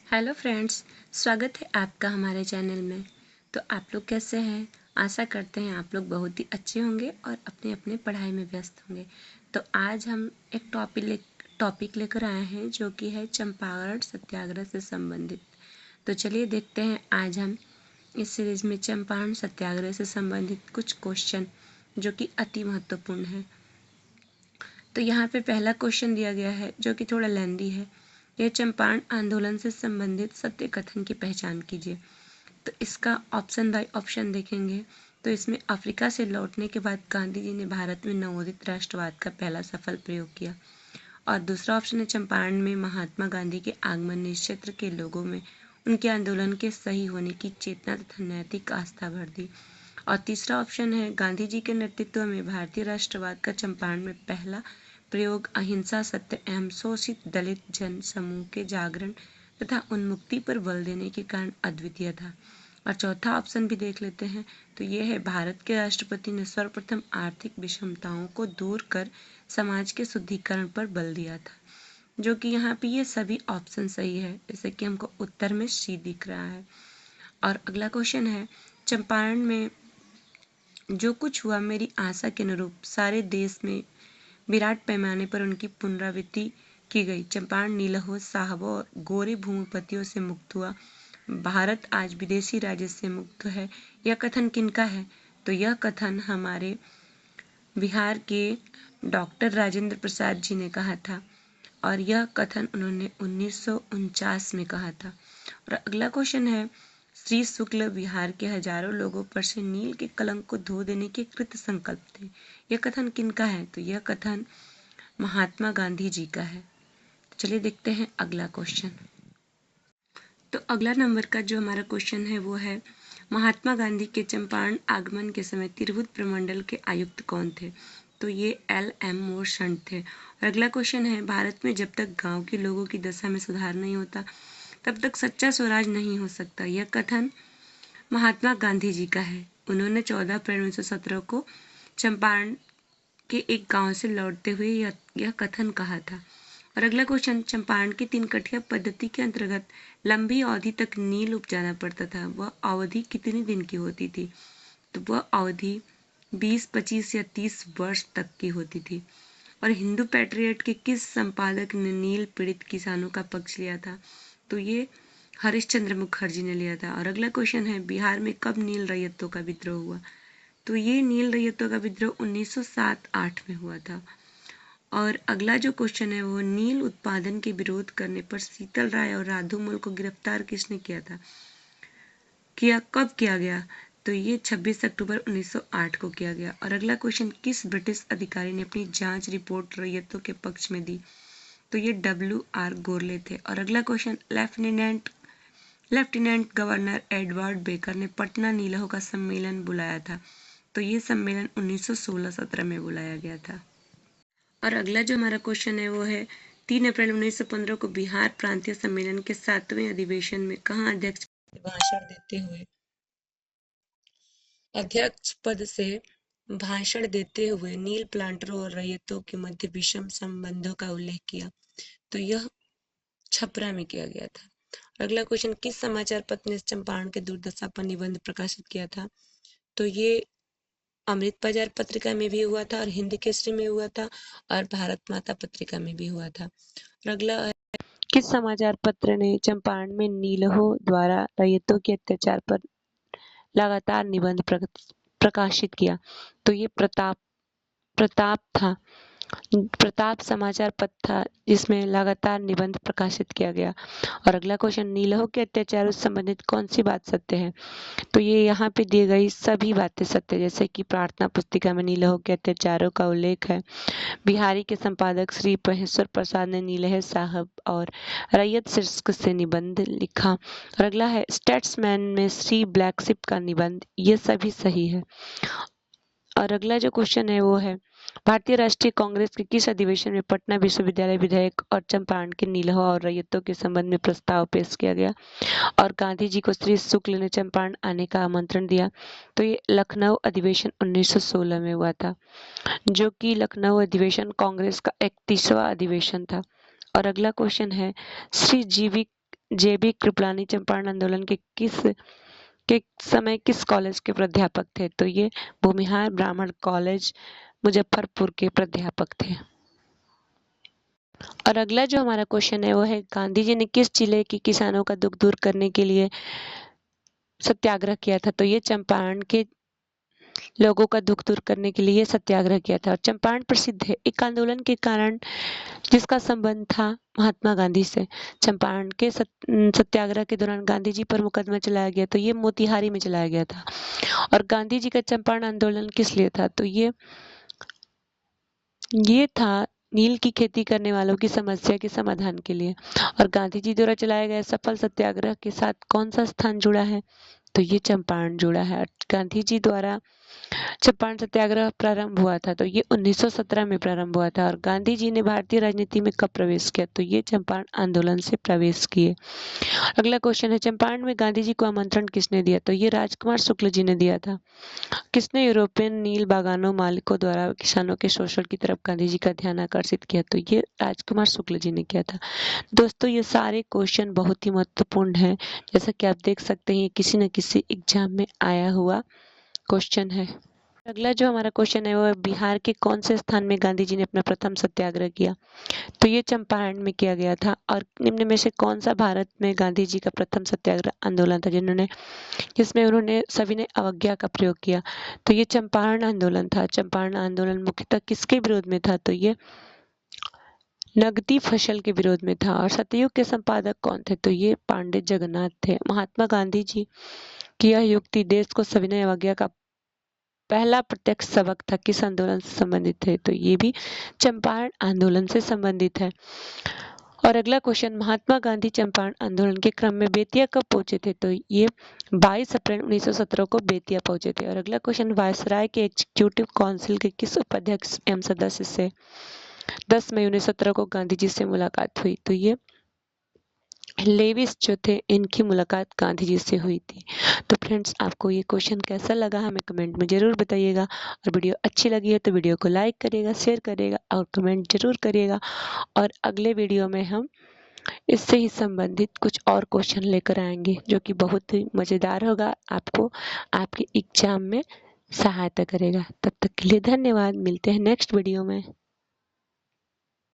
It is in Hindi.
हेलो फ्रेंड्स, स्वागत है आपका हमारे चैनल में। तो आप लोग कैसे हैं? आशा करते हैं आप लोग बहुत ही अच्छे होंगे और अपने अपने पढ़ाई में व्यस्त होंगे। तो आज हम एक टॉपिक लेकर आए हैं जो कि है चंपारण सत्याग्रह से संबंधित। तो चलिए देखते हैं आज हम इस सीरीज में चंपारण सत्याग्रह से संबंधित कुछ क्वेश्चन जो कि अति महत्वपूर्ण है। तो यहाँ पे पहला क्वेश्चन दिया गया है जो कि थोड़ा लेंदी है। यह चंपारण आंदोलन से संबंधित सत्य कथन की पहचान कीजिए। तो इसका ऑप्शन बाय ऑप्शन देखेंगे तो इसमें अफ्रीका से लौटने के बाद गांधी जी ने भारत में नवोदित राष्ट्रवाद का पहला सफल प्रयोग किया। और दूसरा ऑप्शन है चंपारण में महात्मा गांधी के आगमन ने इस क्षेत्र के लोगों में उनके आंदोलन के सही होने की चेतना तथा नैतिक आस्था भर दी। और तीसरा ऑप्शन है गांधी जी के नेतृत्व में भारतीय राष्ट्रवाद का चंपारण में पहला प्रयोग अहिंसा सत्य एवं शोषित दलित जन समूह के जागरण तथा उन्मुक्ति पर बल देने के कारण अद्वितीय था। और चौथा ऑप्शन भी देख लेते हैं तो ये है भारत के राष्ट्रपति ने सर्वप्रथम आर्थिक विषमताओं को दूर कर समाज के शुद्धिकरण पर बल दिया था, जो कि यहाँ पे ये सभी ऑप्शन सही है, जैसे कि हमको उत्तर में सी दिख रहा है। और अगला क्वेश्चन है चंपारण में जो कुछ हुआ मेरी आशा के अनुरूप सारे देश में विराट पैमाने पर उनकी पुनरावृत्ति की गई। चंपारण नीलहो साहबों और गोरे भूमिपतियों से मुक्त हुआ। भारत आज विदेशी राज्य से मुक्त है। यह कथन किनका है? तो यह कथन हमारे बिहार के डॉक्टर राजेंद्र प्रसाद जी ने कहा था और यह कथन उन्होंने 1949 में कहा था। और अगला क्वेश्चन है श्री शुक्ल बिहार के हजारों लोगों पर से नील के कलंक को धो देने के कृत संकल्प थे। यह कथन किनका है? तो यह कथन महात्मा गांधी जी का है। तो चलिए देखते हैं अगला क्वेश्चन। तो अगला नंबर का जो हमारा क्वेश्चन है वो है महात्मा गांधी के चंपारण आगमन के समय तिरहुत प्रमंडल के आयुक्त कौन थे? तो ये L.M. मोरशंट थे। और अगला क्वेश्चन है भारत में जब तक गांव के लोगों की दशा में सुधार नहीं होता तब तक सच्चा स्वराज नहीं हो सकता। यह कथन महात्मा गांधी जी का है। उन्होंने 14 अप्रैल 1917 को चंपारण के एक गांव से लौटते हुए यह कथन कहा था। और अगला क्वेश्चन चंपारण की 3 कठिया पद्धति के अंतर्गत लंबी अवधि तक नील उपजाना पड़ता था। वह अवधि कितनी दिन की होती थी? तो वह अवधि 20, 25 या 30 वर्ष तक की होती थी। और हिंदू पैट्रियट के किस संपादक ने नील पीड़ित किसानों का पक्ष लिया था? तो ये हरिश्चंद्र मुखर्जी ने लिया था। और अगला क्वेश्चन है बिहार में कब नील रैयतों का विद्रोह हुआ? तो ये नील रैयतों का विद्रोह 1907-8 में हुआ था। और अगला जो क्वेश्चन है वो नील उत्पादन के विरोध करने पर शीतल राय और राधुमल को गिरफ्तार किसने किया था? कब किया गया? तो ये 26 अक्टूबर 1908 को किया गया। और अगला क्वेश्चन किस ब्रिटिश अधिकारी ने अपनी जांच रिपोर्ट रैयतों के पक्ष में दी? तो ये WR गोरले थे। और अगला question lieutenant governor Edward baker ने पटना नीलहो का सम्मेलन बुलाया था। तो ये सम्मेलन 1916-17 में बुलाया गया था। और अगला जो हमारा क्वेश्चन है वो है 3 अप्रैल 1915 को बिहार प्रांतीय सम्मेलन के 7वें अधिवेशन में कहाँ अध्यक्ष पद से भाषण देते हुए नील प्लांटरों और रैयतों के मध्य विषम संबंधों का उल्लेख किया? तो यह छपरा में किया गया था। अगला क्वेश्चन किस समाचार पत्र ने चंपारण के दुर्दशा पर निबंध प्रकाशित किया था? तो ये अमृत बाजार पत्रिका में भी हुआ था और हिंद केसरी में हुआ था और भारत माता पत्रिका में भी हुआ था। और अगला है किस समाचार पत्र ने चंपारण में नीलहो द्वारा रैयतों के अत्याचार पर लगातार निबंध प्रकाशित किया? तो ये प्रताप था। प्रताप समाचार पत्र था जिसमें लगातार निबंध प्रकाशित किया गया। और अगला क्वेश्चन नीलहो के अत्याचारों से संबंधित कौन सी बात सत्य है? तो ये यहाँ पे दी गई सभी बातें सत्य, जैसे कि प्रार्थना पुस्तिका में नीलहो के अत्याचारों का उल्लेख है। बिहारी के संपादक श्री महेश्वर प्रसाद ने नीलहे साहब और रैयत शीर्षक से निबंध लिखा। और अगला है स्टेट्समैन में श्री ब्लैकशिप का निबंध, ये सभी सही है। और अगला जो क्वेश्चन है वो है भारतीय राष्ट्रीय कांग्रेस के किस अधिवेशन में पटना विश्वविद्यालय विधेयक और चंपारण के नीलहो और रैयतों के संबंध में प्रस्ताव पेश किया गया और गांधी जी को श्री शुक्ल ने चंपारण आने का आमंत्रण दिया? तो ये लखनऊ अधिवेशन 1916 में हुआ था, जो कि लखनऊ अधिवेशन कांग्रेस का 31वां अधिवेशन था। और अगला क्वेश्चन है श्री जेबी कृपलानी चंपारण आंदोलन के समय किस कॉलेज के प्राध्यापक थे? तो ये भूमिहार ब्राह्मण कॉलेज मुजफ्फरपुर के प्राध्यापक थे। और अगला जो हमारा क्वेश्चन है वो है, गांधी जी ने किस जिले के किसानों का दुख दूर करने के लिए सत्याग्रह किया था? तो ये चंपारण के लोगों का दुख दूर करने के लिए सत्याग्रह किया था। और चंपारण प्रसिद्ध है एक आंदोलन के कारण जिसका संबंध था महात्मा गांधी से। चंपारण के सत्याग्रह के दौरान गांधी जी पर मुकदमा चलाया गया, तो ये मोतिहारी में चलाया गया था। और गांधी जी का चंपारण आंदोलन किस लिए था? तो ये था नील की खेती करने वालों की समस्या के समाधान के लिए। और गांधी जी द्वारा चलाए गए सफल सत्याग्रह के साथ कौन सा स्थान जुड़ा है? तो ये चंपारण जुड़ा है। गांधी जी द्वारा चंपारण सत्याग्रह प्रारंभ हुआ था, तो ये 1917 में प्रारंभ हुआ था। और गांधी जी ने भारतीय राजनीति में कब प्रवेश किया? तो ये चंपारण आंदोलन से प्रवेश किए। अगला क्वेश्चन है, चंपारण में गांधी जी को आमंत्रण किसने दिया? तो ये राजकुमार शुक्ल जी ने दिया था। किसने यूरोपियन नील बागानों मालिकों द्वारा किसानों के शोषण की तरफ गांधी जी का ध्यान आकर्षित किया? तो ये राजकुमार शुक्ल जी ने किया था। दोस्तों, ये सारे क्वेश्चन बहुत ही महत्वपूर्ण हैं। जैसा कि आप देख सकते हैं, किसी न किसी एग्जाम में आया हुआ क्वेश्चन है। अगला जो हमारा क्वेश्चन है वो है, बिहार के कौन से स्थान में गांधी जी ने अपना प्रथम सत्याग्रह किया? तो ये चंपारण में किया गया था। और निम्न में से कौन सा भारत में गांधी जी का प्रथम सत्याग्रह आंदोलन था जिसमें उन्होंने सभी ने अवज्ञा का प्रयोग किया? तो ये चंपारण आंदोलन था। चंपारण आंदोलन मुख्यतः किसके विरोध में था? तो ये नगदी फसल के विरोध में था। और सतयुग के संपादक कौन थे? तो ये पंडित जगन्नाथ थे। महात्मा गांधी जी की यह युक्ति देश को सविनय अवज्ञा का पहला प्रत्यक्ष सबक था, किस आंदोलन से संबंधित है? तो ये भी चंपारण आंदोलन से संबंधित है। और अगला क्वेश्चन, महात्मा गांधी चंपारण आंदोलन के क्रम में बेतिया कब पहुंचे थे? तो ये 22 अप्रैल 1917 को बेतिया पहुंचे थे। और अगला क्वेश्चन, वायसराय के एग्जीक्यूटिव काउंसिल के किस उपाध्यक्ष एवं सदस्य से 10 मई 1917 को गांधी जी से मुलाकात हुई? तो ये लेविस जो थे, इनकी मुलाकात गांधी जी से हुई थी। तो फ्रेंड्स, आपको ये क्वेश्चन कैसा लगा हमें कमेंट में जरूर बताइएगा। और वीडियो अच्छी लगी है तो वीडियो को लाइक करिएगा, शेयर करिएगा और कमेंट जरूर करिएगा। और अगले वीडियो में हम इससे ही संबंधित कुछ और क्वेश्चन लेकर आएंगे जो कि बहुत ही मज़ेदार होगा, आपको आपके एग्जाम में सहायता करेगा। तब तक के लिए धन्यवाद। मिलते हैं नेक्स्ट वीडियो में।